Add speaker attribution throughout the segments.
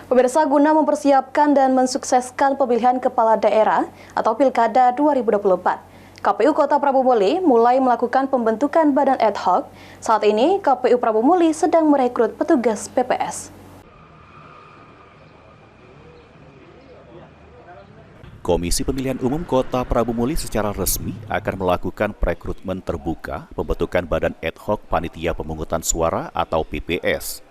Speaker 1: Pemirsa, guna mempersiapkan dan mensukseskan pemilihan kepala daerah atau Pilkada 2024, KPU Kota Prabu Muli mulai melakukan pembentukan badan ad hoc. Saat ini, KPU Prabu Muli sedang merekrut petugas PPS.
Speaker 2: Komisi Pemilihan Umum Kota Prabu Muli secara resmi akan melakukan perekrutmen terbuka pembentukan badan ad hoc Panitia Pemungutan Suara atau PPS.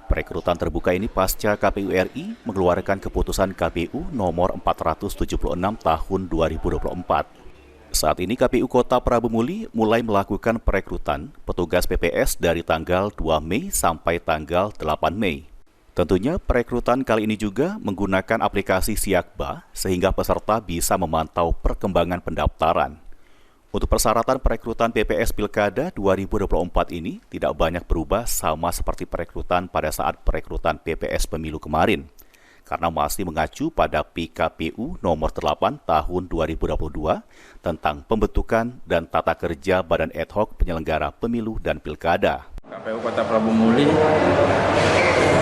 Speaker 2: Perekrutan terbuka ini pasca KPU RI mengeluarkan keputusan KPU nomor 476 tahun 2024. Saat ini KPU Kota Prabu Muli mulai melakukan perekrutan petugas PPS dari tanggal 2 Mei sampai tanggal 8 Mei. Tentunya perekrutan kali ini juga menggunakan aplikasi Siakba sehingga peserta bisa memantau perkembangan pendaftaran. Untuk persyaratan perekrutan PPS Pilkada 2024 ini tidak banyak berubah sama seperti perekrutan pada saat perekrutan PPS Pemilu kemarin, karena masih mengacu pada PKPU nomor 8 tahun 2022 tentang pembentukan dan tata kerja Badan Ad Hoc Penyelenggara Pemilu dan Pilkada.
Speaker 3: KPU Kota Prabu Muli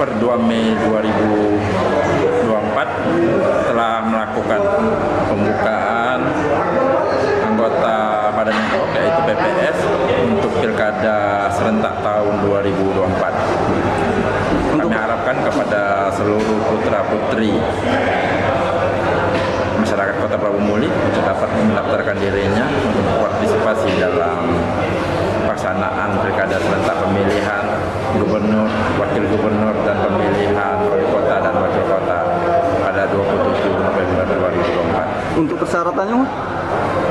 Speaker 3: per 2 Mei 2024 telah melakukan pembukaan anggota Badan Ad Hoc yaitu PPS untuk Pilkada serentak tahun 2024. Kami harapkan kepada seluruh putra-putri masyarakat Kota Prabu Muli untuk dapat mendaftarkan dirinya untuk berpartisipasi dalam pelaksanaan Pilkada serentak pemilihan gubernur, wakil gubernur, dan pemilihan wali kota dan wakil kota pada 27 November 2024.
Speaker 4: Untuk persyaratannya,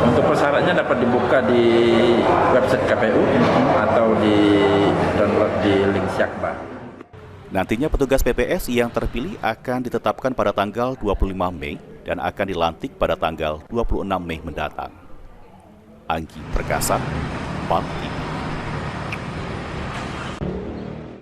Speaker 3: Untuk persyaratannya dapat dibuka di website KPU atau di download di link Siakba.
Speaker 2: Nantinya petugas PPS yang terpilih akan ditetapkan pada tanggal 25 Mei dan akan dilantik pada tanggal 26 Mei mendatang. Anggi Perkasa, PAL TV.